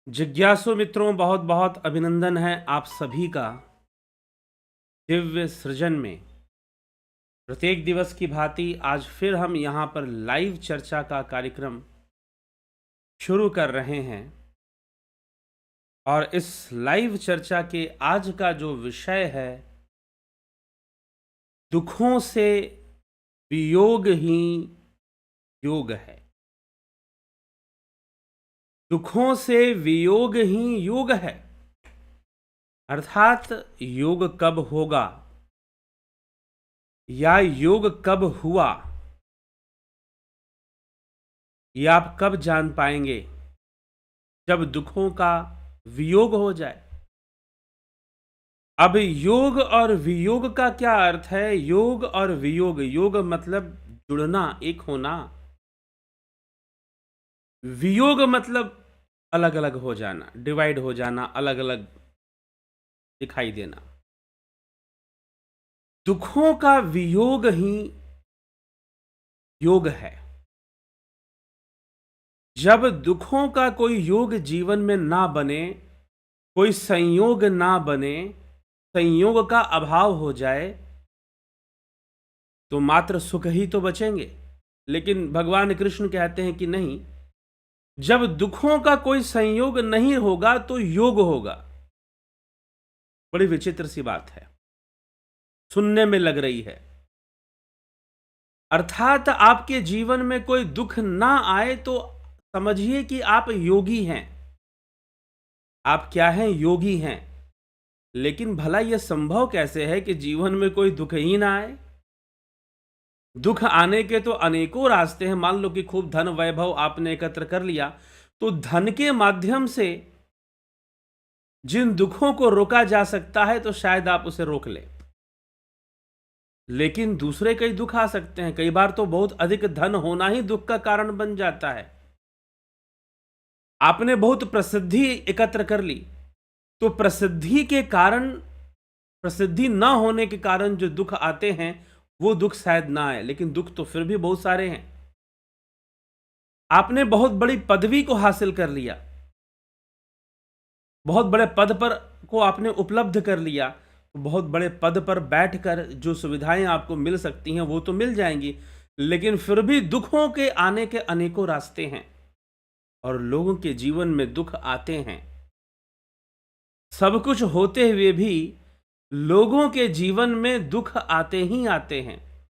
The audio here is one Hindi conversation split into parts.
जिज्ञासु मित्रों, बहुत बहुत अभिनंदन है आप सभी का दिव्य सृजन में। प्रत्येक दिवस की भांति आज फिर हम यहाँ पर लाइव चर्चा का कार्यक्रम शुरू कर रहे हैं और इस लाइव चर्चा के आज का जो विषय है, दुखों से वियोग ही योग है। दुखों से वियोग ही योग है, अर्थात योग कब होगा या योग कब हुआ, ये आप कब जान पाएंगे? जब दुखों का वियोग हो जाए। अब योग और वियोग का क्या अर्थ है? योग और वियोग, योग मतलब जुड़ना, एक होना। वियोग मतलब अलग अलग हो जाना, डिवाइड हो जाना, अलग अलग दिखाई देना। दुखों का वियोग ही योग है। जब दुखों का कोई योग जीवन में ना बने, कोई संयोग ना बने, संयोग का अभाव हो जाए, तो मात्र सुख ही तो बचेंगे। लेकिन भगवान कृष्ण कहते हैं कि नहीं, जब दुखों का कोई संयोग नहीं होगा तो योग होगा। बड़ी विचित्र सी बात है, सुनने में लग रही है। अर्थात आपके जीवन में कोई दुख ना आए तो समझिए कि आप योगी हैं। आप क्या हैं? योगी हैं। लेकिन भला यह संभव कैसे है कि जीवन में कोई दुख ही ना आए? दुख आने के तो अनेकों रास्ते हैं। मान लो कि खूब धन वैभव आपने एकत्र कर लिया, तो धन के माध्यम से जिन दुखों को रोका जा सकता है तो शायद आप उसे रोक लें। लेकिन दूसरे कई दुख आ सकते हैं। कई बार तो बहुत अधिक धन होना ही दुख का कारण बन जाता है। आपने बहुत प्रसिद्धि एकत्र कर ली, तो प्रसिद्धि के कारण, प्रसिद्धि ना होने के कारण जो दुख आते हैं वो दुख शायद ना आए, लेकिन दुख तो फिर भी बहुत सारे हैं। आपने बहुत बड़ी पदवी को हासिल कर लिया, बहुत बड़े पद पर को आपने उपलब्ध कर लिया, तो बहुत बड़े पद पर बैठकर जो सुविधाएं आपको मिल सकती हैं वो तो मिल जाएंगी, लेकिन फिर भी दुखों के आने के अनेकों रास्ते हैं और लोगों के जीवन में दुख आते हैं। सब कुछ होते हुए भी लोगों के जीवन में दुख आते ही आते हैं।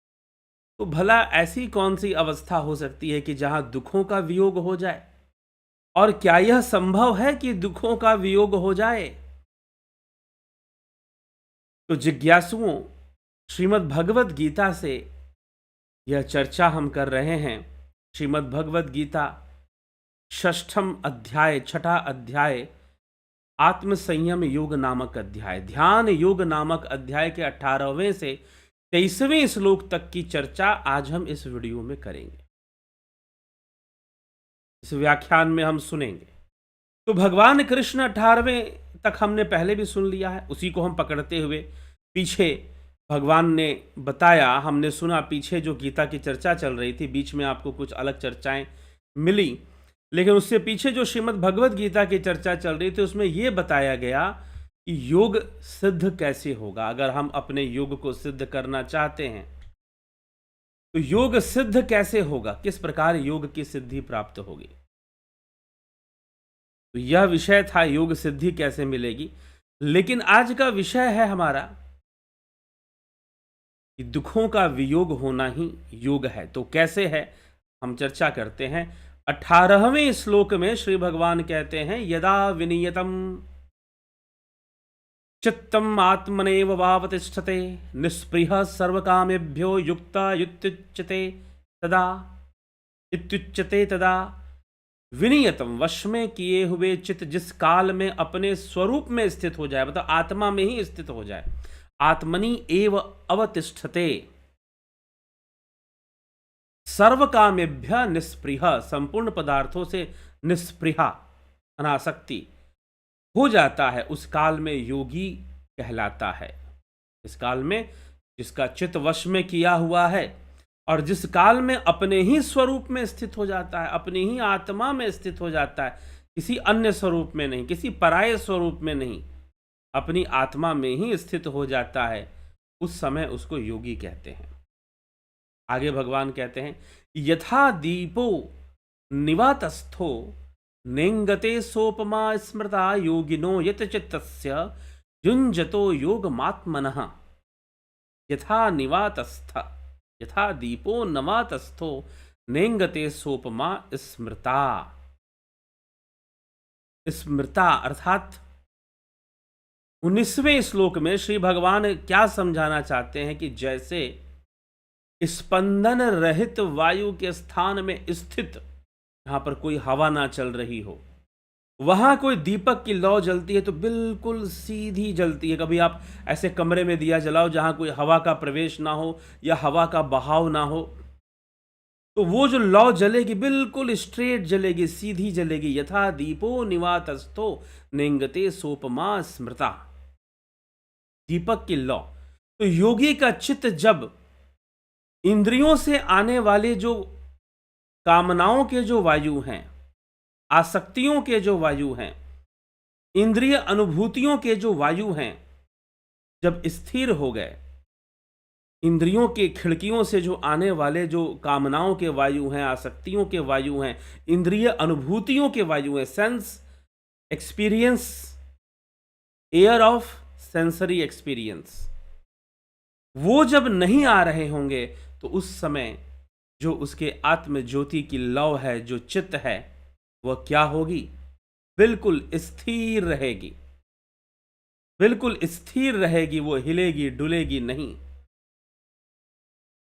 तो भला ऐसी कौन सी अवस्था हो सकती है कि जहां दुखों का वियोग हो जाए? और क्या यह संभव है कि दुखों का वियोग हो जाए? तो जिज्ञासुओं, श्रीमद् भगवत गीता से यह चर्चा हम कर रहे हैं। श्रीमद् भगवत गीता षष्ठम अध्याय, छठा अध्याय, आत्म संयम योग नामक अध्याय, ध्यान योग नामक अध्याय के 18वें से 23वें श्लोक तक की चर्चा आज हम इस वीडियो में करेंगे। इस व्याख्यान में हम सुनेंगे। तो भगवान कृष्ण 18वें तक हमने पहले भी सुन लिया है, उसी को हम पकड़ते हुए पीछे भगवान ने बताया, हमने सुना। पीछे जो गीता की चर्चा चल रही थी, बीच में आपको कुछ अलग चर्चाएं मिली, लेकिन उससे पीछे जो श्रीमद् भगवत गीता की चर्चा चल रही थी उसमें यह बताया गया कि योग सिद्ध कैसे होगा। अगर हम अपने योग को सिद्ध करना चाहते हैं तो योग सिद्ध कैसे होगा, किस प्रकार योग की सिद्धि प्राप्त होगी। तो यह विषय था, योग सिद्धि कैसे मिलेगी। लेकिन आज का विषय है हमारा कि दुखों का वियोग होना ही योग है। तो कैसे है, हम चर्चा करते हैं। 18वें श्लोक में श्री भगवान कहते हैं, यदा विनियतम चित्तम आत्मनेव वावतिष्ठते निस्पृह सर्वकामेभ्यो युक्ता इत्युच्यते तदा विनियतम, वश में किए हुए चित्त जिस काल में अपने स्वरूप में स्थित हो जाए, मतलब आत्मा में ही स्थित हो जाए, आत्मनि एव अवतिष्ठते, सर्व कामेभ्य निस्पृह, संपूर्ण पदार्थों से निस्पृहा, अनासक्ति हो जाता है, उस काल में योगी कहलाता है। इस काल में जिसका चित्त वश में किया हुआ है और जिस काल में अपने ही स्वरूप में स्थित हो जाता है, अपनी ही आत्मा में स्थित हो जाता है, किसी अन्य स्वरूप में नहीं, किसी पराये स्वरूप में नहीं, अपनी आत्मा में ही स्थित हो जाता है, उस समय उसको योगी कहते हैं। आगे भगवान कहते हैं, यथा दीपो निवातस्थो नेंगते सोपमा स्मृता योगिनो यत चित्तस्य युञ्जतो योगमात्मनः। यथा निवातस्थ, यथा दीपो नवातस्थो नेंगते सोपमा स्मृता। स्मृता अर्थात 19वें श्लोक में श्री भगवान क्या समझाना चाहते हैं कि जैसे स्पंदन रहित वायु के स्थान में स्थित, यहां पर कोई हवा ना चल रही हो, वहां कोई दीपक की लौ जलती है तो बिल्कुल सीधी जलती है। कभी आप ऐसे कमरे में दिया जलाओ जहां कोई हवा का प्रवेश ना हो या हवा का बहाव ना हो, तो वो जो लौ जलेगी बिल्कुल स्ट्रेट जलेगी, सीधी जलेगी। यथा दीपो निवातस्थो नेंगते सोपमा स्मृता, दीपक की लौ। तो योगी का चित्त जब इंद्रियों से आने वाले जो कामनाओं के जो वायु हैं, आसक्तियों के जो वायु हैं, इंद्रिय अनुभूतियों के जो वायु हैं, जब स्थिर हो गए, इंद्रियों के खिड़कियों से जो आने वाले जो कामनाओं के वायु हैं, आसक्तियों के वायु हैं, इंद्रिय अनुभूतियों के वायु हैं, sense experience, air of sensory experience, वो जब नहीं आ रहे होंगे तो उस समय जो उसके आत्म ज्योति की लौ है, जो चित्त है, वह क्या होगी? बिल्कुल स्थिर रहेगी, बिल्कुल स्थिर रहेगी, वो हिलेगी डुलेगी नहीं।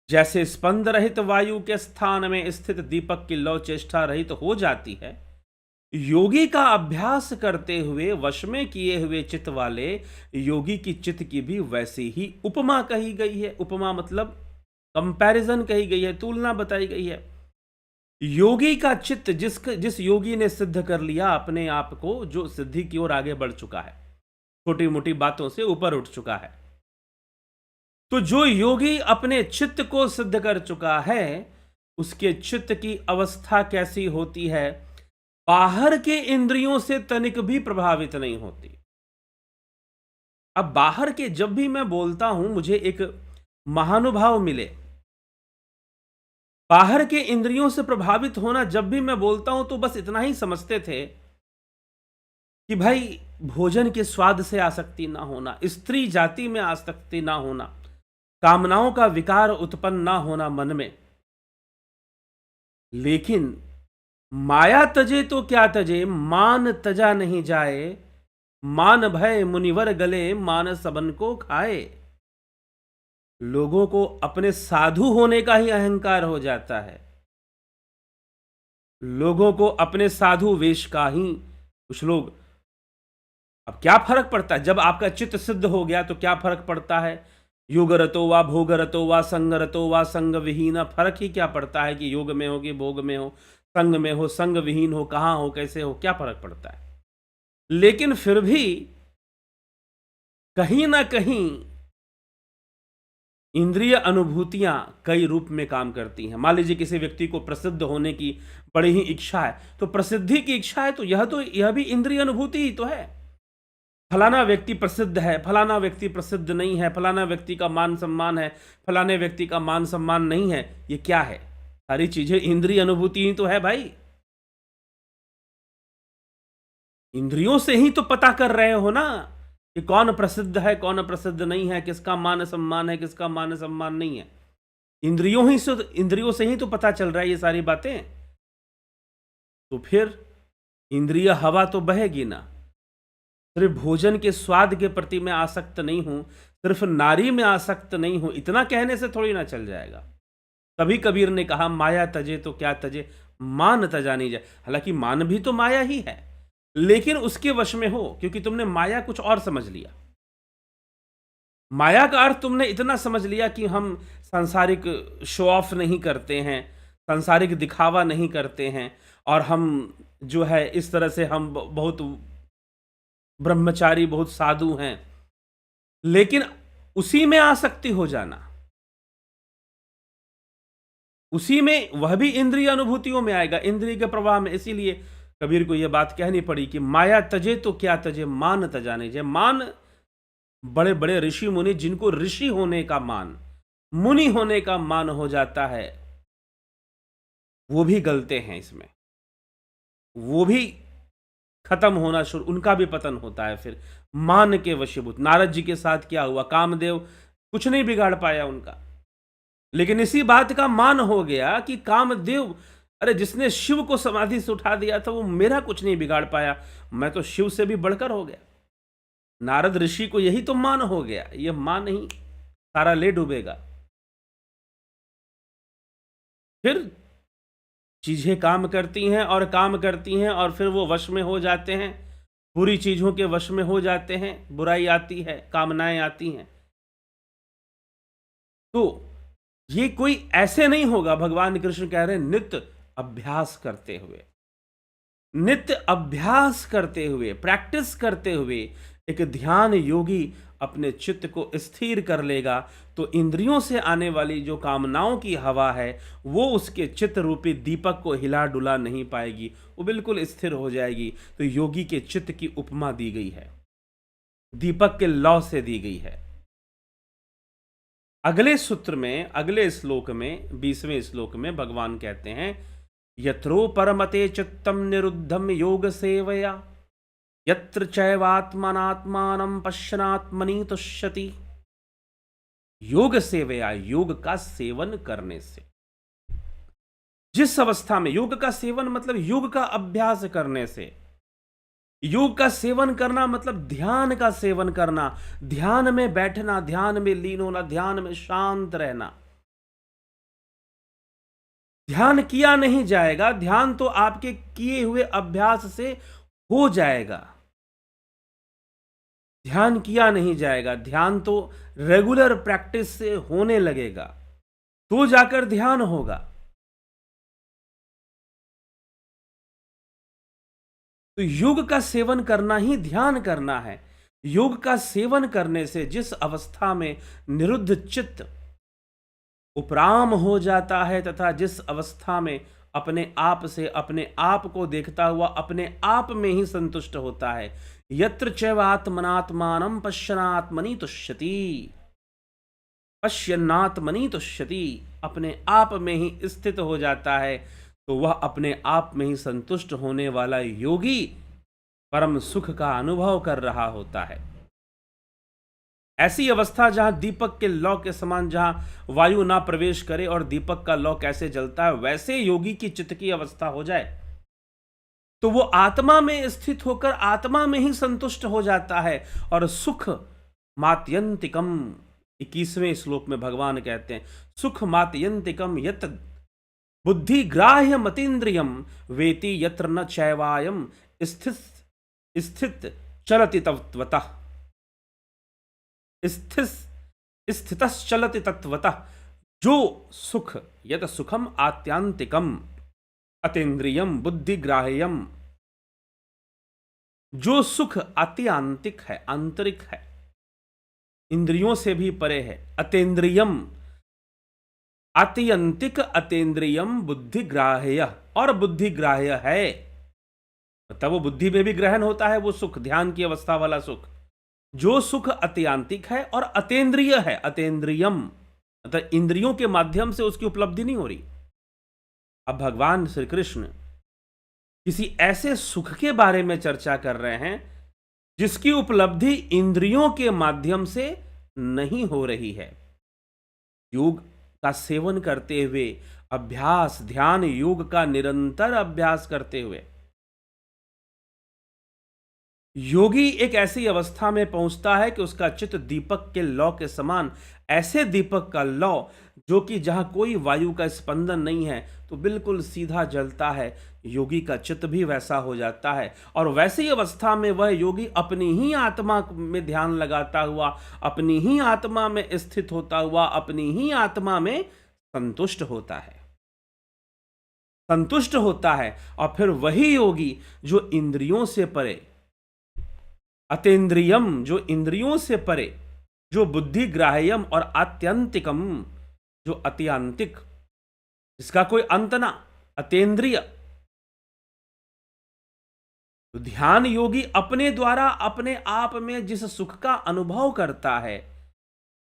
जैसे स्पंद रहित वायु के स्थान में स्थित दीपक की लौ चेष्टा रहित हो जाती है, योगी का अभ्यास करते हुए वश में किए हुए चित्त वाले योगी की चित्त की भी वैसी ही उपमा कही गई है। उपमा मतलब कंपैरिजन कही गई है, तुलना बताई गई है। योगी का चित्त जिस योगी ने सिद्ध कर लिया अपने आप को, जो सिद्धि की ओर आगे बढ़ चुका है, छोटी मोटी बातों से ऊपर उठ चुका है, तो जो योगी अपने चित्त को सिद्ध कर चुका है, उसके चित्त की अवस्था कैसी होती है? बाहर के इंद्रियों से तनिक भी प्रभावित नहीं होती। अब बाहर के जब भी मैं बोलता हूं, मुझे एक महानुभाव मिले, बाहर के इंद्रियों से प्रभावित होना, जब भी मैं बोलता हूं तो बस इतना ही समझते थे कि भाई भोजन के स्वाद से आसक्ति ना होना, स्त्री जाति में आसक्ति ना होना, कामनाओं का विकार उत्पन्न ना होना मन में। लेकिन माया तजे तो क्या तजे, मान तजा नहीं जाए, मान भय मुनिवर गले, मान सबन को खाए। लोगों को अपने साधु होने का ही अहंकार हो जाता है, लोगों को अपने साधु वेश का ही। कुछ लोग, अब क्या फर्क पड़ता है जब आपका चित्त सिद्ध हो गया, तो क्या फर्क पड़ता है? योगरतो वा भोगरतो वा संगरतो वा संग विहीन, फर्क ही क्या पड़ता है कि योग में हो कि भोग में हो, संग में हो, संग विहीन हो, कहां हो, कैसे हो, क्या फर्क पड़ता है? लेकिन फिर भी कहीं ना कहीं इंद्रिय अनुभूतियां कई रूप में काम करती हैं। मान लीजिए किसी व्यक्ति को प्रसिद्ध होने की बड़ी ही इच्छा है, तो प्रसिद्धि की इच्छा है, तो यह भी इंद्रिय अनुभूति ही तो है। फलाना व्यक्ति प्रसिद्ध है, फलाना व्यक्ति प्रसिद्ध नहीं है, फलाना व्यक्ति का मान सम्मान है, फलाने व्यक्ति का मान सम्मान नहीं है, ये क्या है? सारी चीजें इंद्रिय अनुभूति ही तो है भाई। इंद्रियों से ही तो पता कर रहे हो ना कि कौन प्रसिद्ध है, कौन प्रसिद्ध नहीं है, किसका मान सम्मान है, किसका मान सम्मान नहीं है। इंद्रियों से ही तो पता चल रहा है ये सारी बातें। तो फिर इंद्रिय हवा तो बहेगी ना। सिर्फ भोजन के स्वाद के प्रति मैं आसक्त नहीं हूं, सिर्फ नारी में आसक्त नहीं हूं, इतना कहने से थोड़ी ना चल जाएगा। तभी कबीर ने कहा, माया तजे तो क्या तजे, मान तजा नहीं जाए। हालांकि मान भी तो माया ही है, लेकिन उसके वश में हो, क्योंकि तुमने माया कुछ और समझ लिया। माया का अर्थ तुमने इतना समझ लिया कि हम सांसारिक शो ऑफ नहीं करते हैं, सांसारिक दिखावा नहीं करते हैं, और हम जो है इस तरह से हम बहुत ब्रह्मचारी, बहुत साधु हैं। लेकिन उसी में आसक्ति हो जाना, उसी में, वह भी इंद्रिय अनुभूतियों में आएगा, इंद्रिय के प्रवाह में। इसीलिए कबीर को यह बात कहनी पड़ी कि माया तजे तो क्या तजे, मान तजाने जे। मान, बड़े बड़े ऋषि मुनि जिनको ऋषि होने का मान, मुनि होने का मान हो जाता है, वो भी गलते हैं इसमें, वो भी खत्म होना शुरू, उनका भी पतन होता है फिर मान के वशीभूत। नारद जी के साथ क्या हुआ, कामदेव कुछ नहीं बिगाड़ पाया उनका, लेकिन इसी बात का मान हो गया कि कामदेव, अरे जिसने शिव को समाधि से उठा दिया था वो मेरा कुछ नहीं बिगाड़ पाया, मैं तो शिव से भी बढ़कर हो गया। नारद ऋषि को यही तो मान हो गया, यह मान नहीं, सारा ले डूबेगा। फिर चीजें काम करती हैं और काम करती हैं और फिर वो वश में हो जाते हैं, बुरी चीजों के वश में हो जाते हैं, बुराई आती है, कामनाएं आती हैं। तो ये कोई ऐसे नहीं होगा, भगवान कृष्ण कह रहे हैं नित्य अभ्यास करते हुए, नित्य अभ्यास करते हुए, प्रैक्टिस करते हुए एक ध्यान योगी अपने चित्त को स्थिर कर लेगा, तो इंद्रियों से आने वाली जो कामनाओं की हवा है वो उसके चित्त रूपी दीपक को हिला डुला नहीं पाएगी, वो बिल्कुल स्थिर हो जाएगी। तो योगी के चित्त की उपमा दी गई है, दीपक के लौ से दी गई है। अगले सूत्र में, अगले श्लोक में, 20वें श्लोक में भगवान कहते हैं यत्रो परमते चित्तम निरुद्धम योग सेवया यत्र चैवात्मनात्मानं पश्यनात्मनि तुष्यति। योग सेवया, योग का सेवन करने से, जिस अवस्था में, योग का सेवन मतलब योग का अभ्यास करने से, योग का सेवन करना मतलब ध्यान का सेवन करना, ध्यान में बैठना, ध्यान में लीन होना, ध्यान में शांत रहना। ध्यान किया नहीं जाएगा, ध्यान तो आपके किए हुए अभ्यास से हो जाएगा। ध्यान किया नहीं जाएगा, ध्यान तो रेगुलर प्रैक्टिस से होने लगेगा, तो जाकर ध्यान होगा। तो योग का सेवन करना ही ध्यान करना है। योग का सेवन करने से जिस अवस्था में निरुद्ध चित्त उपराम हो जाता है तथा जिस अवस्था में अपने आप से, अपने आप को देखता हुआ अपने आप में ही संतुष्ट होता है, यत्र चैवात्मनात्मानं पश्यनात्मनि तुष्यति, पश्यन्नात्मनि तुष्यति, अपने आप में ही स्थित हो जाता है, तो वह अपने आप में ही संतुष्ट होने वाला योगी परम सुख का अनुभव कर रहा होता है। ऐसी अवस्था जहां दीपक के लौ के समान, जहां वायु ना प्रवेश करे और दीपक का लौ कैसे जलता है, वैसे योगी की चित्त की अवस्था हो जाए तो वो आत्मा में स्थित होकर आत्मा में ही संतुष्ट हो जाता है। और सुख मात्यंतिकम, 21वें श्लोक में भगवान कहते हैं सुख मात्यंतिकम यत बुद्धि ग्राह्य मतीन्द्रियम वेति यत्र न चैवायम स्थित स्थित चलति तत्वतः, स्थितश्चलति तत्वतः। जो सुख, यत सुखम आत्यांतिकम अतीन्द्रियम बुद्धिग्राह्यम, जो सुख आत्यांतिक है, आंतरिक है, इंद्रियों से भी परे है, अतीन्द्रियम, आत्यंतिक अतीन्द्रियम बुद्धिग्राह्य, और बुद्धिग्राह्य है, मतलब वो बुद्धि में भी ग्रहण होता है वो सुख, ध्यान की अवस्था वाला सुख। जो सुख अत्यांतिक है और अतेंद्रिय है, अतेंद्रियम मतलब इंद्रियों के माध्यम से उसकी उपलब्धि नहीं हो रही। अब भगवान श्री कृष्ण किसी ऐसे सुख के बारे में चर्चा कर रहे हैं जिसकी उपलब्धि इंद्रियों के माध्यम से नहीं हो रही है। योग का सेवन करते हुए, अभ्यास, ध्यान योग का निरंतर अभ्यास करते हुए योगी एक ऐसी अवस्था में पहुंचता है कि उसका चित्त दीपक के लौ के समान, ऐसे दीपक का लौ जो कि जहां कोई वायु का स्पंदन नहीं है तो बिल्कुल सीधा जलता है, योगी का चित्त भी वैसा हो जाता है। और वैसी अवस्था में वह योगी अपनी ही आत्मा में ध्यान लगाता हुआ, अपनी ही आत्मा में स्थित होता हुआ, अपनी ही आत्मा में संतुष्ट होता है, संतुष्ट होता है। और फिर वही योगी जो इंद्रियों से परे, अतेंद्रियम, जो इंद्रियों से परे, जो बुद्धिग्राह्यम, और आत्यंतिकम, जो अत्यांतिक, जिसका कोई अंत ना, अतेंद्रिय, तो ध्यान योगी अपने द्वारा अपने आप में जिस सुख का अनुभव करता है,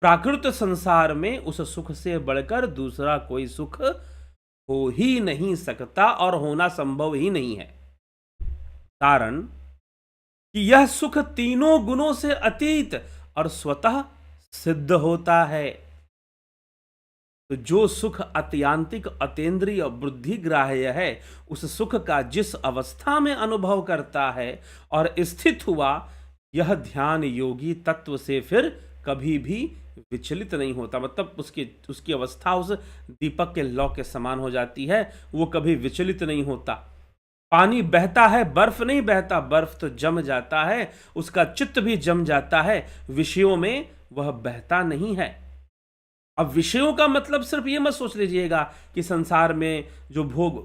प्राकृत संसार में उस सुख से बढ़कर दूसरा कोई सुख हो ही नहीं सकता और होना संभव ही नहीं है। कारण कि यह सुख तीनों गुणों से अतीत और स्वतः सिद्ध होता है। तो जो सुख अत्यांतिक अतीन्द्रिय बुद्धिग्राह्य है, उस सुख का जिस अवस्था में अनुभव करता है और स्थित हुआ, यह ध्यान योगी तत्व से फिर कभी भी विचलित नहीं होता। मतलब उसकी अवस्था उस दीपक के लौ के समान हो जाती है, वो कभी विचलित नहीं होता। पानी बहता है, बर्फ नहीं बहता, बर्फ तो जम जाता है, उसका चित्त भी जम जाता है, विषयों में वह बहता नहीं है। अब विषयों का मतलब सिर्फ ये मत सोच लीजिएगा कि संसार में जो भोग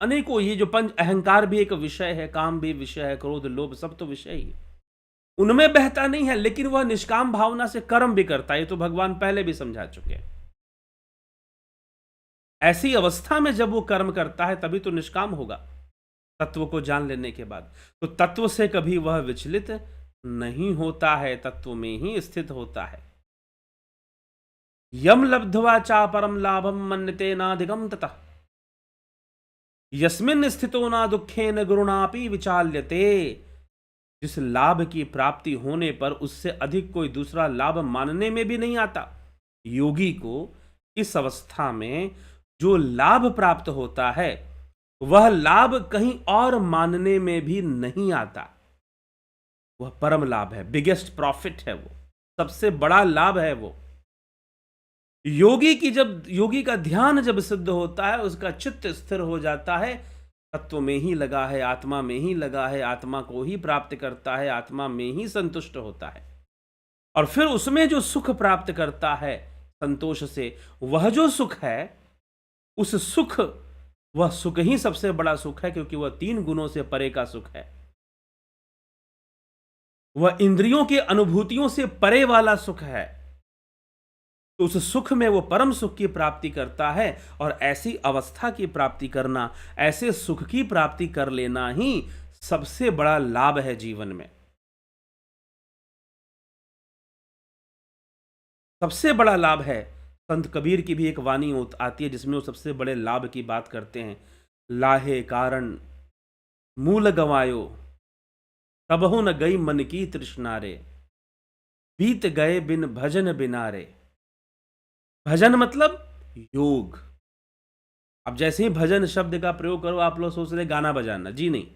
अनेकों, ये जो पंच अहंकार भी एक विषय है, काम भी विषय है, क्रोध लोभ सब तो विषय ही, उनमें बहता नहीं है, लेकिन वह निष्काम भावना से कर्म भी करता है। ये तो भगवान पहले भी समझा चुके हैं। ऐसी अवस्था में जब वो कर्म करता है तभी तो निष्काम होगा, तत्व को जान लेने के बाद। तो तत्व से कभी वह विचलित नहीं होता है, तत्व में ही स्थित होता है। यम लब्ध्वा चा परम लाभम मन्यते नाधिकम ततः यस्मिन स्थितो ना दुखेन गुरुणापि विचाल्यते। जिस लाभ की प्राप्ति होने पर उससे अधिक कोई दूसरा लाभ मानने में भी नहीं आता। योगी को इस अवस्था में जो लाभ प्राप्त होता है, वह लाभ कहीं और मानने में भी नहीं आता। वह परम लाभ है, बिगेस्ट प्रॉफिट है, वो सबसे बड़ा लाभ है। वो योगी का ध्यान जब सिद्ध होता है, उसका चित्त स्थिर हो जाता है, तत्व में ही लगा है, आत्मा में ही लगा है, आत्मा को ही प्राप्त करता है, आत्मा में ही संतुष्ट होता है, और फिर उसमें जो सुख प्राप्त करता है संतोष से, वह जो सुख है, उस सुख, वह सुख ही सबसे बड़ा सुख है, क्योंकि वह तीन गुणों से परे का सुख है। वह इंद्रियों की अनुभूतियों से परे वाला सुख है। तो उस सुख में वो परम सुख की प्राप्ति करता है, और ऐसी अवस्था की प्राप्ति करना, ऐसे सुख की प्राप्ति कर लेना ही सबसे बड़ा लाभ है जीवन में। सबसे बड़ा लाभ है। संत कबीर की भी एक वाणी आती है जिसमें वो सबसे बड़े लाभ की बात करते हैं। लाहे कारण मूल गवायो, तबहु न गई मन की तृष्णा रे, बीत गए बिन भजन बिनारे। भजन मतलब योग। अब जैसे ही भजन शब्द का प्रयोग करो, आप लोग सोच रहे गाना बजाना, जी नहीं।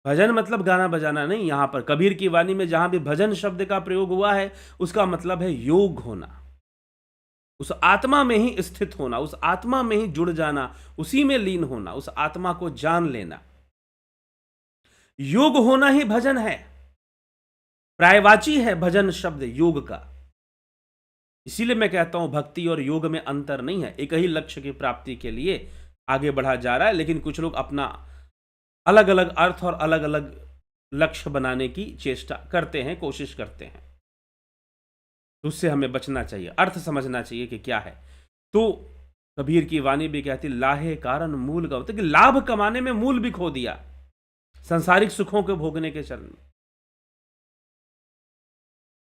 भजन मतलब गाना बजाना नहीं। यहां पर कबीर की वाणी में जहां भी भजन शब्द का प्रयोग हुआ है, उसका मतलब है योग होना, उस आत्मा में ही स्थित होना, उस आत्मा में ही जुड़ जाना, उसी में लीन होना, उस आत्मा को जान लेना। योग होना ही भजन है। प्रायवाची है भजन शब्द योग का। इसीलिए मैं कहता हूं भक्ति और योग में अंतर नहीं है, एक ही लक्ष्य की प्राप्ति के लिए आगे बढ़ा जा रहा है, लेकिन कुछ लोग अपना अलग अलग अर्थ और अलग अलग लक्ष्य बनाने की चेष्टा करते हैं, कोशिश करते हैं। तो उससे हमें बचना चाहिए, अर्थ समझना चाहिए कि क्या है। तो कबीर की वाणी भी कहती, लाहे कारण मूल गव, कि लाभ कमाने में मूल भी खो दिया, सांसारिक सुखों को भोगने के चरण में।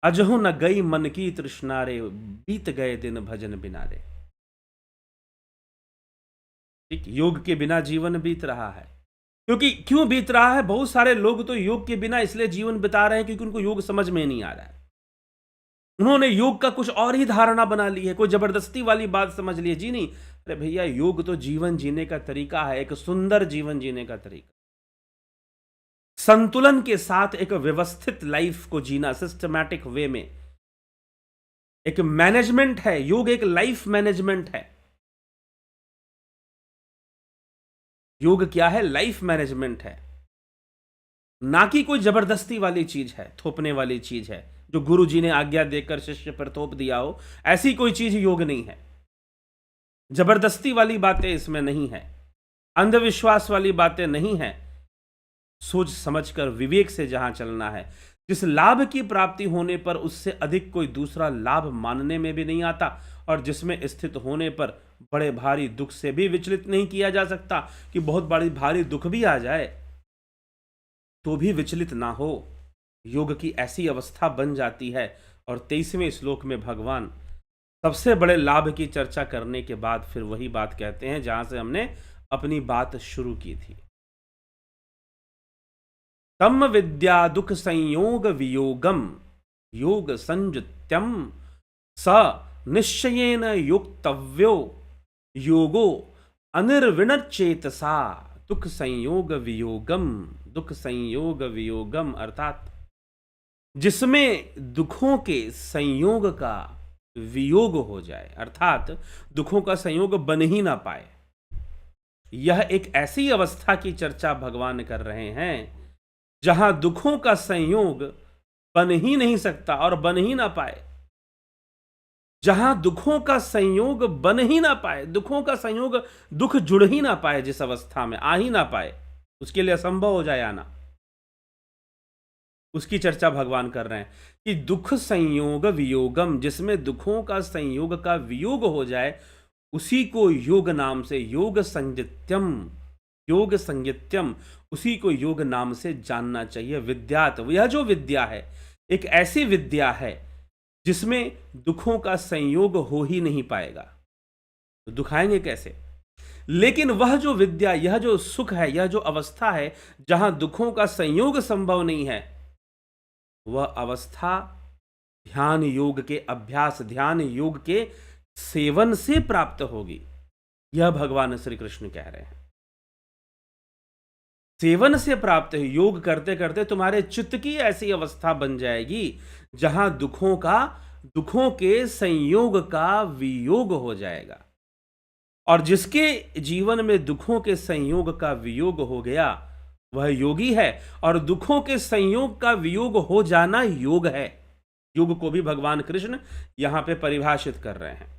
अजहु न गई मन की तृष्णा रे, बीत गए दिन भजन बिना रे। ठीक, योग के बिना जीवन बीत रहा है। क्योंकि क्यों बीत रहा है? बहुत सारे लोग तो योग के बिना इसलिए जीवन बिता रहे हैं क्योंकि उनको योग समझ में नहीं आ रहा है। उन्होंने योग का कुछ और ही धारणा बना ली है, कोई जबरदस्ती वाली बात समझ ली है। जी नहीं, अरे भैया, योग तो जीवन जीने का तरीका है, एक सुंदर जीवन जीने का तरीका, संतुलन के साथ एक व्यवस्थित लाइफ को जीना, सिस्टमैटिक वे में। एक मैनेजमेंट है, योग एक लाइफ मैनेजमेंट है। योग क्या है? लाइफ मैनेजमेंट है, ना कि कोई जबरदस्ती वाली चीज है, थोपने वाली चीज है, जो गुरु जी ने आज्ञा देकर शिष्य पर थोप दिया हो। ऐसी कोई चीज योग नहीं है। जबरदस्ती वाली बातें इसमें नहीं है, अंधविश्वास वाली बातें नहीं है। सोच समझकर विवेक से जहां चलना है। जिस लाभ की प्राप्ति होने पर उससे अधिक कोई दूसरा लाभ मानने में भी नहीं आता, और जिसमें स्थित होने पर बड़े भारी दुख से भी विचलित नहीं किया जा सकता कि बहुत बड़ी भारी दुख भी आ जाए तो भी विचलित ना हो। योग की ऐसी अवस्था बन जाती है। और 23वें श्लोक में भगवान सबसे बड़े लाभ की चर्चा करने के बाद फिर वही बात कहते हैं जहां से हमने अपनी बात शुरू की थी। तम विद्या दुख संयोग वियोगम योग संयुत्यम स निश्चयेन युक्तव्यो योगो अनिर्विणचेतसा दुख संयोग वियोगम। दुख संयोग वियोगम अर्थात जिसमें दुखों के संयोग का वियोग हो जाए, अर्थात दुखों का संयोग बन ही ना पाए। यह एक ऐसी अवस्था की चर्चा भगवान कर रहे हैं जहां दुखों का संयोग बन ही नहीं सकता और बन ही ना पाए। जहां दुखों का संयोग बन ही ना पाए, दुखों का संयोग, दुख जुड़ ही ना पाए, जिस अवस्था में आ ही ना पाए, उसके लिए असंभव हो जाए आना, उसकी चर्चा भगवान कर रहे हैं कि दुख संयोग वियोगम, जिसमें दुखों का संयोग का वियोग हो जाए, उसी को योग नाम से, योग संगित्यम, योग संगित्यम, उसी को योग नाम से जानना चाहिए। विद्यात, यह जो विद्या है एक ऐसी विद्या है जिसमें दुखों का संयोग हो ही नहीं पाएगा, तो दुखाएंगे कैसे। लेकिन वह जो विद्या, यह जो सुख है, यह जो अवस्था है जहां दुखों का संयोग संभव नहीं है, वह अवस्था ध्यान योग के अभ्यास, ध्यान योग के सेवन से प्राप्त होगी। यह भगवान श्री कृष्ण कह रहे हैं, सेवन से प्राप्त है। योग करते करते तुम्हारे चित्त की ऐसी अवस्था बन जाएगी जहां दुखों के संयोग का वियोग हो जाएगा। और जिसके जीवन में दुखों के संयोग का वियोग हो गया वह योगी है। और दुखों के संयोग का वियोग हो जाना योग है। योग को भी भगवान कृष्ण यहां पे परिभाषित कर रहे हैं।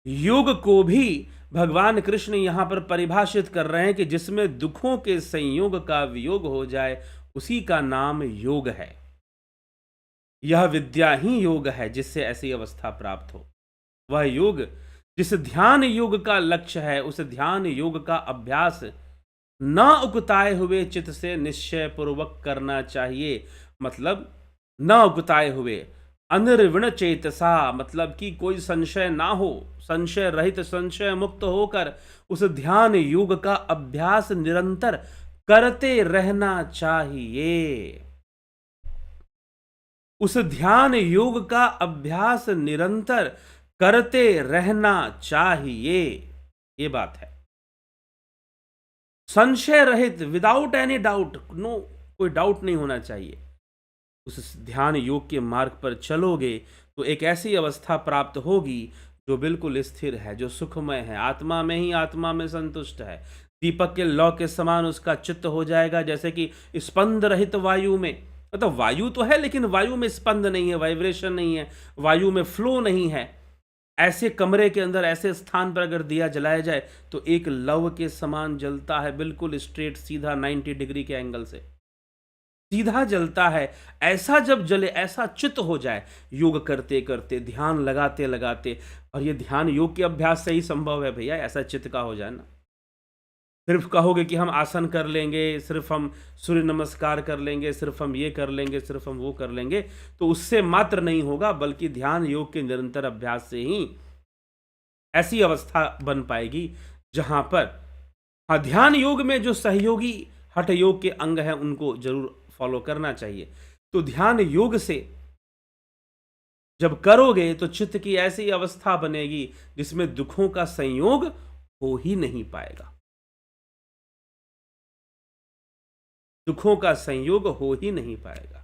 योग को भी भगवान कृष्ण यहां पर परिभाषित कर रहे हैं कि जिसमें दुखों के संयोग का वियोग हो जाए उसी का नाम योग है। यह विद्या ही योग है जिससे ऐसी अवस्था प्राप्त हो। वह योग जिस ध्यान योग का लक्ष्य है, उस ध्यान योग का अभ्यास न उकताए हुए चित्त से निश्चय पूर्वक करना चाहिए। मतलब न उकताए हुए, अनिर्विण चेतसा, मतलब कि कोई संशय ना हो, संशय रहित, संशय मुक्त होकर उस ध्यान योग का अभ्यास निरंतर करते रहना चाहिए। उस ध्यान योग का अभ्यास निरंतर करते रहना चाहिए, ये बात है। संशय रहित, विदाउट एनी डाउट, नो, कोई डाउट नहीं होना चाहिए। उस ध्यान योग के मार्ग पर चलोगे तो एक ऐसी अवस्था प्राप्त होगी जो बिल्कुल स्थिर है, जो सुखमय है, आत्मा में ही आत्मा में संतुष्ट है। दीपक के लौ के समान उसका चित्त हो जाएगा, जैसे कि स्पंद रहित वायु में, मतलब वायु तो है लेकिन वायु में स्पंद नहीं है, वाइब्रेशन नहीं है, वायु में फ्लो नहीं है। ऐसे कमरे के अंदर, ऐसे स्थान पर अगर दिया जलाया जाए तो एक लव के समान जलता है, बिल्कुल स्ट्रेट, सीधा 90 डिग्री के एंगल से सीधा जलता है। ऐसा जब जले, ऐसा चित्त हो जाए योग करते करते, ध्यान लगाते लगाते, और ये ध्यान योग के अभ्यास से ही संभव है भैया, ऐसा चित्त का हो जाए ना। सिर्फ कहोगे कि हम आसन कर लेंगे, सिर्फ हम सूर्य नमस्कार कर लेंगे, सिर्फ हम ये कर लेंगे, सिर्फ हम वो कर लेंगे, तो उससे मात्र नहीं होगा, बल्कि ध्यान योग के निरंतर अभ्यास से ही ऐसी अवस्था बन पाएगी जहां पर, हाँ, ध्यान योग में जो सहयोगी हठ योग के अंग हैं उनको जरूर फॉलो करना चाहिए। तो ध्यान योग से जब करोगे तो चित्त की ऐसी अवस्था बनेगी जिसमें दुखों का संयोग हो ही नहीं पाएगा, दुखों का संयोग हो ही नहीं पाएगा।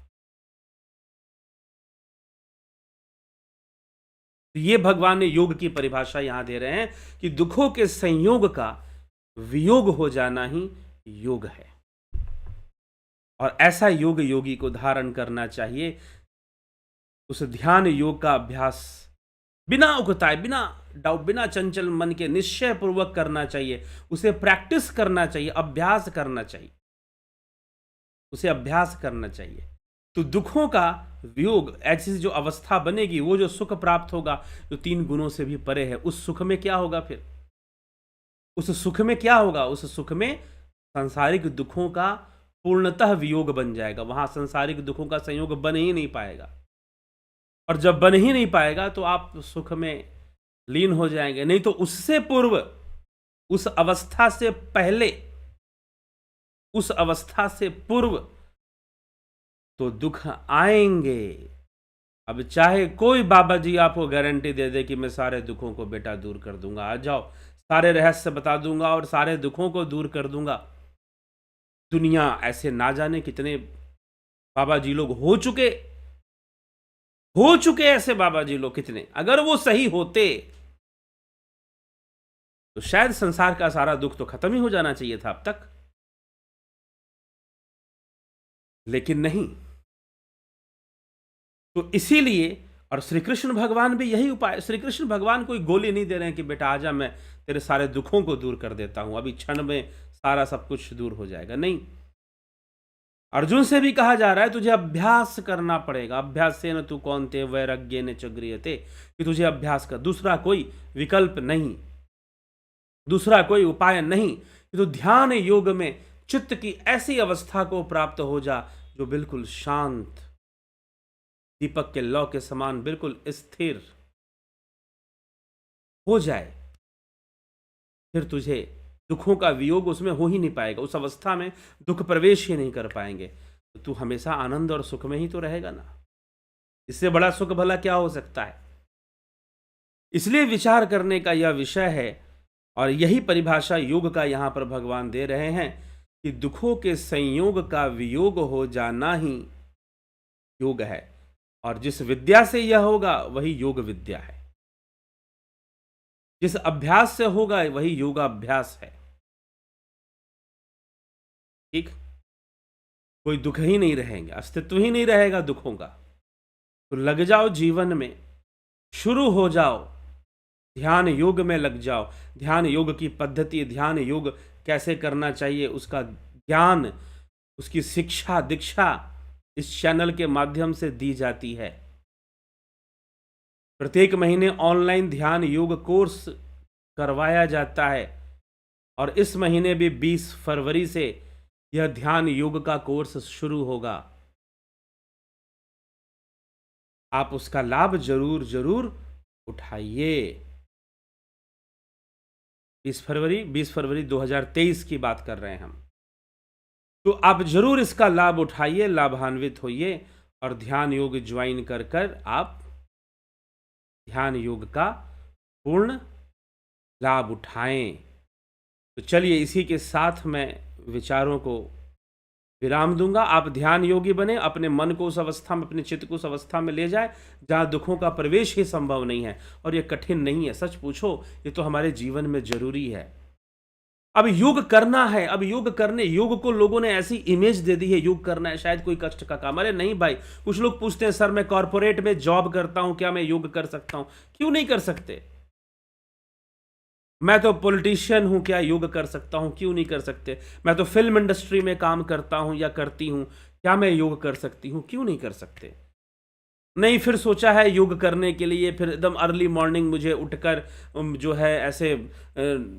तो ये भगवान ने योग की परिभाषा यहां दे रहे हैं कि दुखों के संयोग का वियोग हो जाना ही योग है। और ऐसा योग योगी को धारण करना चाहिए। उस ध्यान योग का अभ्यास बिना उकताए, बिना डाउट, बिना चंचल मन के निश्चय पूर्वक करना चाहिए। उसे प्रैक्टिस करना चाहिए, अभ्यास करना चाहिए, उसे अभ्यास करना चाहिए। तो दुखों का वियोग, ऐसी जो अवस्था बनेगी, वो जो सुख प्राप्त होगा जो 3 गुणों से भी परे है, उस सुख में क्या होगा फिर? उस सुख में क्या होगा? उस सुख में सांसारिक दुखों का पूर्णतः वियोग बन जाएगा, वहां सांसारिक दुखों का संयोग बन ही नहीं पाएगा। और जब बन ही नहीं पाएगा तो आप सुख में लीन हो जाएंगे। नहीं तो उससे पूर्व, उस अवस्था से पहले, उस अवस्था से पूर्व तो दुख आएंगे। अब चाहे कोई बाबा जी आपको गारंटी दे दे कि मैं सारे दुखों को बेटा दूर कर दूंगा, आ जाओ, सारे रहस्य बता दूंगा और सारे दुखों को दूर कर दूंगा। दुनिया ऐसे ना जाने कितने बाबा जी लोग हो चुके ऐसे बाबा जी लोग कितने। अगर वो सही होते तो शायद संसार का सारा दुख तो खत्म ही हो जाना चाहिए था अब तक, लेकिन नहीं। तो इसीलिए, और श्री कृष्ण भगवान भी यही उपाय, श्री कृष्ण भगवान कोई गोली नहीं दे रहे हैं कि बेटा आजा मैं तेरे सारे दुखों को दूर कर देता हूं, अभी क्षण में सारा सब कुछ दूर हो जाएगा। नहीं, अर्जुन से भी कहा जा रहा है तुझे अभ्यास करना पड़ेगा। अभ्यास से न तू कौन थे वैराग्य ने चग्रियते, कि तुझे अभ्यास कर, दूसरा कोई विकल्प नहीं, दूसरा कोई उपाय नहीं। कि तो ध्यान योग में चित्त की ऐसी अवस्था को प्राप्त हो जा जो बिल्कुल शांत, दीपक के लौ के समान बिल्कुल स्थिर हो जाए। फिर तुझे दुखों का वियोग उसमें हो ही नहीं पाएगा, उस अवस्था में दुख प्रवेश ही नहीं कर पाएंगे। तो तू हमेशा आनंद और सुख में ही तो रहेगा ना। इससे बड़ा सुख भला क्या हो सकता है। इसलिए विचार करने का यह विषय है, और यही परिभाषा योग का यहां पर भगवान दे रहे हैं कि दुखों के संयोग का वियोग हो जाना ही योग है। और जिस विद्या से यह होगा वही योग विद्या है, जिस अभ्यास से होगा वही योगाभ्यास है। ठीक, कोई दुख ही नहीं रहेंगे, अस्तित्व ही नहीं रहेगा दुखों का। तो लग जाओ जीवन में, शुरू हो जाओ, ध्यान योग में लग जाओ। ध्यान योग की पद्धति, ध्यान योग कैसे करना चाहिए उसका ज्ञान, उसकी शिक्षा दीक्षा इस चैनल के माध्यम से दी जाती है। प्रत्येक महीने ऑनलाइन ध्यान योग कोर्स करवाया जाता है, और इस महीने भी 20 फरवरी से यह ध्यान योग का कोर्स शुरू होगा। आप उसका लाभ जरूर जरूर उठाइए। 20 फरवरी 2023 की बात कर रहे हैं हम। तो आप जरूर इसका लाभ उठाइए, लाभान्वित होइए, और ध्यान योग ज्वाइन कर कर आप ध्यान योग का पूर्ण लाभ उठाएं। तो चलिए, इसी के साथ मैं विचारों को विराम दूंगा। आप ध्यान योगी बने, अपने मन को उस अवस्था में, अपने चित्त को उस अवस्था में ले जाए जहां दुखों का प्रवेश ही संभव नहीं है। और यह कठिन नहीं है, सच पूछो ये तो हमारे जीवन में जरूरी है। अब योग करना है, अब योग करने, योग को लोगों ने ऐसी इमेज दे दी है योग करना है शायद कोई कष्ट का काम। अरे नहीं भाई, कुछ लोग पूछते हैं सर मैं कॉर्पोरेट में जॉब करता हूं, क्या मैं योग कर सकता हूं? क्यों नहीं कर सकते? मैं तो पॉलिटिशियन हूं, क्या योग कर सकता हूं? क्यों नहीं कर सकते? मैं तो फिल्म इंडस्ट्री में काम करता हूं या करती हूं, क्या मैं योग कर सकती हूं? क्यों नहीं कर सकते? नहीं, फिर सोचा है योग करने के लिए, फिर एकदम अर्ली मॉर्निंग मुझे उठकर जो है ऐसे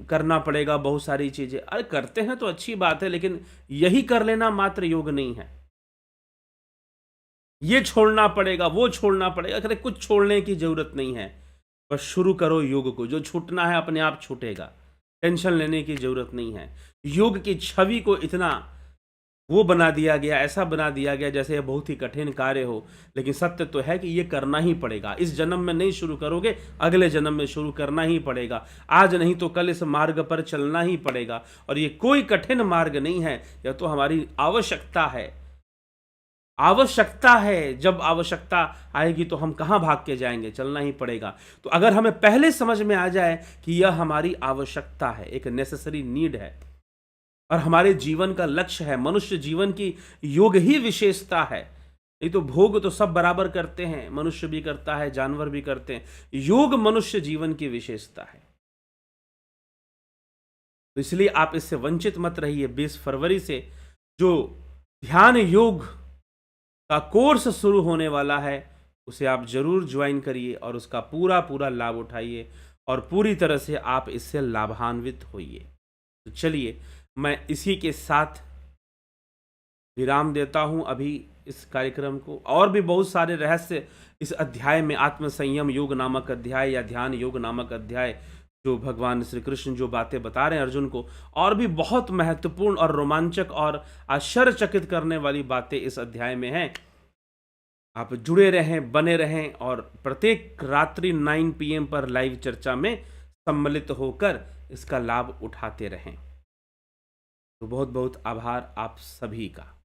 करना पड़ेगा बहुत सारी चीजें। अरे करते हैं तो अच्छी बात है, लेकिन यही कर लेना मात्र योग नहीं है। ये छोड़ना पड़ेगा, वो छोड़ना पड़ेगा। अरे कुछ छोड़ने की जरूरत नहीं है, बस शुरू करो योग को। जो छूटना है अपने आप छूटेगा, टेंशन लेने की जरूरत नहीं है। योग की छवि को इतना वो बना दिया गया, ऐसा बना दिया गया जैसे यह बहुत ही कठिन कार्य हो, लेकिन सत्य तो है कि ये करना ही पड़ेगा। इस जन्म में नहीं शुरू करोगे, अगले जन्म में शुरू करना ही पड़ेगा। आज नहीं तो कल इस मार्ग पर चलना ही पड़ेगा। और ये कोई कठिन मार्ग नहीं है, यह तो हमारी आवश्यकता है। आवश्यकता है, जब आवश्यकता आएगी तो हम कहां भाग के जाएंगे, चलना ही पड़ेगा। तो अगर हमें पहले समझ में आ जाए कि यह हमारी आवश्यकता है, एक नेसेसरी नीड है, और हमारे जीवन का लक्ष्य है, मनुष्य जीवन की योग ही विशेषता है। नहीं तो भोग तो सब बराबर करते हैं, मनुष्य भी करता है, जानवर भी करते हैं। योग मनुष्य जीवन की विशेषता है। तो इसलिए आप इससे वंचित मत रहिए। 20 फरवरी से जो ध्यान योग का कोर्स शुरू होने वाला है, उसे आप जरूर ज्वाइन करिए और उसका पूरा पूरा लाभ उठाइए, और पूरी तरह से आप इससे लाभान्वित होइए। तो चलिए, मैं इसी के साथ विराम देता हूँ अभी इस कार्यक्रम को। और भी बहुत सारे रहस्य इस अध्याय में, आत्म संयम योग नामक अध्याय या ध्यान योग नामक अध्याय, जो भगवान श्री कृष्ण जो बातें बता रहे हैं अर्जुन को, और भी बहुत महत्वपूर्ण और रोमांचक और आश्चर्यचकित करने वाली बातें इस अध्याय में हैं। आप जुड़े रहें, बने रहें और प्रत्येक रात्रि 9 PM पर लाइव चर्चा में सम्मिलित होकर इसका लाभ उठाते रहें। तो बहुत बहुत आभार आप सभी का।